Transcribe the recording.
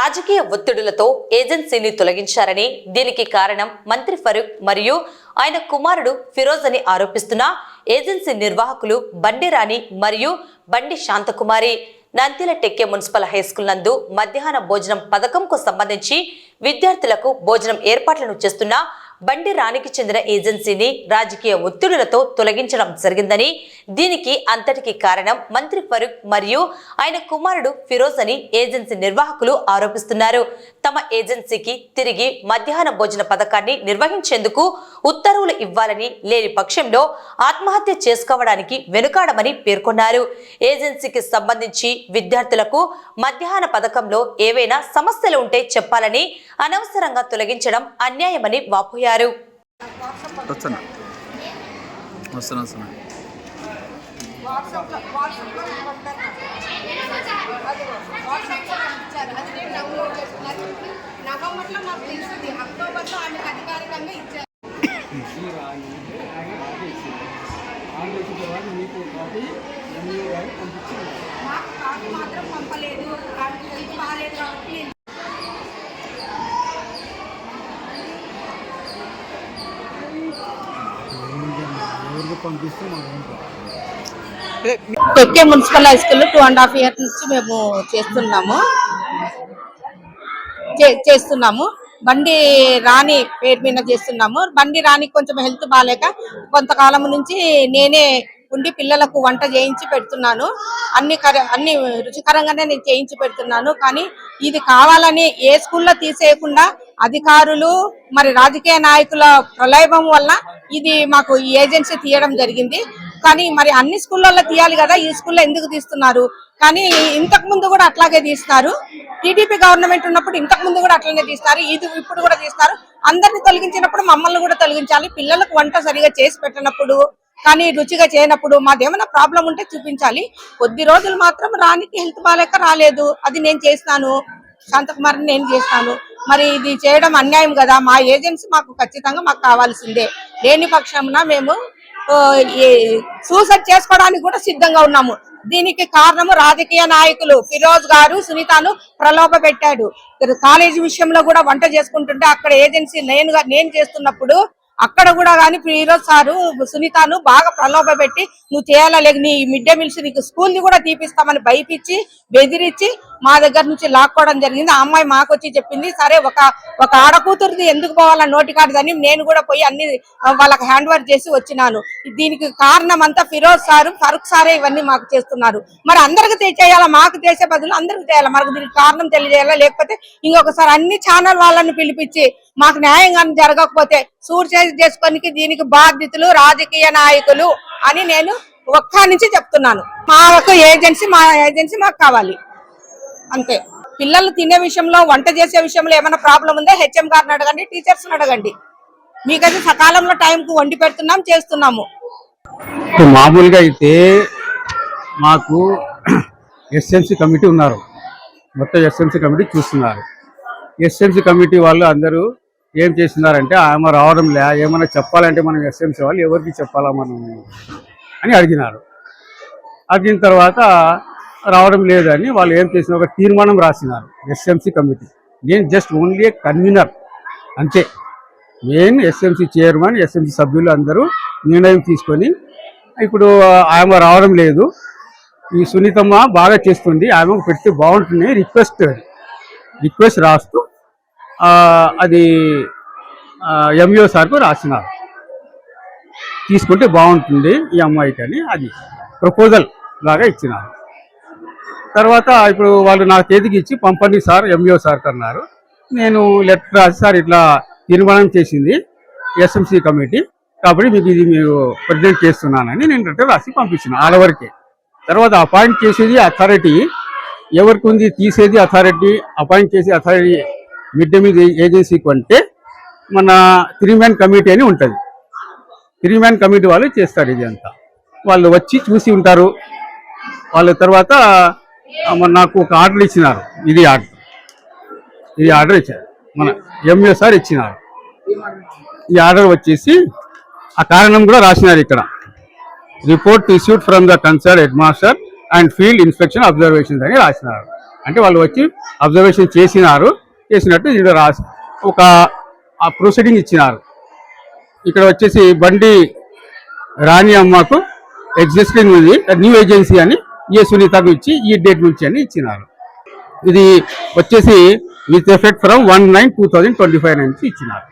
రాజకీయ ఒత్తిడులతో ఏజెన్సీని తొలగించారని, దీనికి కారణం మంత్రి ఫరూక్ మరియు ఆయన కుమారుడు ఫిరోజ్ అని ఆరోపిస్తున్న ఏజెన్సీ నిర్వాహకులు బండి రాణి మరియు బండి శాంతకుమారి నంద్యాల టెక్కే మున్సిపల్ హైస్కూల్ నందు మధ్యాహ్న భోజనం పథకంకు సంబంధించి విద్యార్థులకు భోజనం ఏర్పాట్లను చేస్తున్న బండి రాణికి చెందిన ఏజెన్సీని రాజకీయ ఒత్తిడులతో తొలగించడం జరిగిందని, దీనికి అంతటికి కారణం మంత్రి ఫరూక్ మరియు ఆయన కుమారుడు ఫిరోజ్ అని ఏజెన్సీ నిర్వాహకులు ఆరోపిస్తున్నారు. తమ ఏజెన్సీకి తిరిగి మధ్యాహ్న భోజన పథకాన్ని నిర్వహించేందుకు ఉత్తర్వులు ఇవ్వాలని, లేని పక్షంలో ఆత్మహత్య చేసుకోవడానికి వెనుకాడమని పేర్కొన్నారు. ఏజెన్సీకి సంబంధించి విద్యార్థులకు మధ్యాహ్న పథకంలో ఏవైనా సమస్యలు ఉంటే చెప్పాలని, అనవసరంగా తొలగించడం అన్యాయమని వాపోయారు. నవంబర్లో మాకు తెలిసింది, అక్టోబర్లో ఆమెకు అధికారికంగా ఇచ్చారు. మాకు కాపీ మాత్రం పంపలేదు, ఇది బాగాలేదు కాబట్టి టెక్కే మున్సిపల్ హై స్కూల్ 2.5 years నుంచి మేము చేస్తున్నాము. బండి రాణి పేరు మీద చేస్తున్నాము. బండి రాణి కొంచెం హెల్త్ బాగాలేక కొంతకాలం నుంచి నేనే ఉండి పిల్లలకు వంట చేయించి పెడుతున్నాను. అన్ని రుచికరంగానే నేను చేయించి పెడుతున్నాను. కానీ ఇది కావాలని ఏ స్కూల్లో తీసేయకుండా అధికారులు మరి రాజకీయ నాయకుల ప్రలోభం వల్ల ఇది మాకు ఈ ఏజెన్సీ తీయడం జరిగింది. కానీ మరి అన్ని స్కూళ్ళల్లో తీయాలి కదా, ఈ స్కూల్లో ఎందుకు తీస్తున్నారు? కానీ ఇంతకు ముందు కూడా అట్లాగే తీస్తారు. టీడీపీ గవర్నమెంట్ ఉన్నప్పుడు ఇంతకు ముందు కూడా అట్లనే తీస్తారు, ఇది ఇప్పుడు కూడా తీస్తారు. అందరిని తొలగించినప్పుడు మమ్మల్ని కూడా తొలగించాలి. పిల్లలకు వంట సరిగా చేసి పెట్టినప్పుడు కానీ రుచిగా చేయనప్పుడు మాదేమైనా ప్రాబ్లం ఉంటే చూపించాలి. కొద్ది రోజులు మాత్రం రానికి హెల్త్ బాగాలేక రాలేదు, అది నేను చేస్తాను. శాంతకుమార్ని నేను చేస్తాను. మరి ఇది చేయడం అన్యాయం కదా. మా ఏజెన్సీ మాకు ఖచ్చితంగా మాకు కావాల్సిందే. లేని పక్షంన మేము సూసైడ్ చేసుకోవడానికి కూడా సిద్ధంగా ఉన్నాము. దీనికి కారణము రాజకీయ నాయకులు ఫిరోజ్ గారు సునీతను ప్రలోభ పెట్టాడు. కాలేజీ విషయంలో కూడా వంట చేసుకుంటుంటే అక్కడ ఏజెన్సీ నేను చేస్తున్నప్పుడు అక్కడ కూడా కానీ ఫిరోజ్ సారు సునీతను బాగా ప్రలోభ పెట్టి నువ్వు చేయాలా లేక నీ మిడ్ డే మీల్స్ నీకు స్కూల్ ని కూడా తీపిస్తామని భయపించి బెదిరించి మా దగ్గర నుంచి లాక్కోవడం జరిగింది. ఆ అమ్మాయి మాకు వచ్చి చెప్పింది, సరే ఒక ఆడకూతురుది ఎందుకు పోవాలా నోటికాడదని నేను కూడా పోయి అన్ని వాళ్ళకి హ్యాండ్ ఓవర్ చేసి వచ్చినాను. దీనికి కారణం అంతా ఫిరోజ్ సారు ఫరూక్ సారే ఇవన్నీ మాకు చేస్తున్నారు. మరి అందరికి చేయాలా, మాకు చేసే బదులు అందరికి చేయాలా. మనకు దీనికి కారణం తెలియజేయాలా, లేకపోతే ఇంకొకసారి అన్ని ఛానల్ వాళ్ళని పిలిపించి మాకు న్యాయంగా జరగకపోతే సూసైడ్ చేసుకోనికి దీనికి బాధ్యతలు రాజకీయ నాయకులు అని నేను ఒక్క నుంచి చెప్తున్నాను. మా ఏజెన్సీ మాకు కావాలి అంతే. పిల్లలు తినే విషయంలో వంట చేసే విషయంలో ఏమైనా ప్రాబ్లం ఉందో హెచ్ఎం గారిని అడగండి, టీచర్స్ అడగండి. మీకైతే సకాలంలో టైంకు వండి పెడుతున్నాం, చేస్తున్నాము. మామూలుగా అయితే మాకు ఎస్ఎంసీ కమిటీ ఉన్నారు, మొత్తం ఎస్ఎంసీ కమిటీ చూస్తున్నారు. ఎస్ఎంసీ కమిటీ వాళ్ళు అందరూ ఏం చేస్తున్నారంటే ఆమె రావడం లే, ఏమైనా చెప్పాలంటే మనం ఎస్ఎంసీ వాళ్ళు ఎవరికి చెప్పాలా మనం అని అడిగినారు. అడిగిన తర్వాత రావడం లేదని వాళ్ళు ఏం చేసిన ఒక తీర్మానం రాసినారు ఎస్ఎంసీ కమిటీ. నేను జస్ట్ ఓన్లీ కన్వీనర్ అంతే. మెయిన్ ఎస్ఎంసీ చైర్మన్ ఎస్ఎంసీ సభ్యులు అందరూ నిర్ణయం తీసుకొని ఇప్పుడు ఆమె రావడం లేదు, ఈ సునీతమ్మ బాగా చేస్తుంది, ఆమె పెడితే బాగుంటుంది రిక్వెస్ట్ రాస్తూ అది ఎంఈఓ సార్కు రాసినారు. తీసుకుంటే బాగుంటుంది ఈ అమ్మాయికి అని అది ప్రపోజల్ లాగా ఇచ్చినారు. తర్వాత ఇప్పుడు వాళ్ళు నా చేతికి ఇచ్చి పంపండి సార్ ఎంఈఓ సార్ అన్నారు. నేను లెటర్ రాసి సార్ ఇట్లా తీర్మానం చేసింది ఎస్ఎంసీ కమిటీ కాబట్టి మీకు ఇది మీరు ప్రెజెంట్ చేస్తున్నానని నేను లెటర్ రాసి పంపించిన ఆల్ ఓవర్కే. తర్వాత అపాయింట్ చేసేది అథారిటీ ఎవరికి ఉంది, తీసేది అథారిటీ, అపాయింట్ చేసే అథారిటీ మిడ్ డే మీల్ ఏజెన్సీకి అంటే మన 3-man కమిటీ అని ఉంటుంది. 3-man కమిటీ వాళ్ళు చేస్తారు. ఇది అంతా వాళ్ళు వచ్చి చూసి ఉంటారు. వాళ్ళ తర్వాత నాకు ఒక ఆర్డర్ ఇచ్చినారు. ఇది ఆర్డర్ ఇచ్చారు, మన ఎంఈఓ సార్ ఇచ్చినారు. ఈ ఆర్డర్ వచ్చేసి ఆ కారణం కూడా రాసినారు ఇక్కడ. Report issued from the concern head master and field inspection observations అని రాసినారు. అంటే వాళ్ళు వచ్చి అబ్జర్వేషన్ చేసినట్టు ఇక్కడ రాసి ఒక ప్రొసీడింగ్ ఇచ్చినారు. ఇక్కడ వచ్చేసి బండి రాణి అమ్మకు ఎగ్జిస్టింగ్ ఉంది, న్యూ ఏజెన్సీ అని ఏ సునీతకు ఇచ్చి ఈ డేట్ నుంచి అని ఇచ్చినారు. ఇది వచ్చేసి విత్ ఎఫెక్ట్ ఫ్రమ్ 1/9/2025 నుంచి ఇచ్చినారు.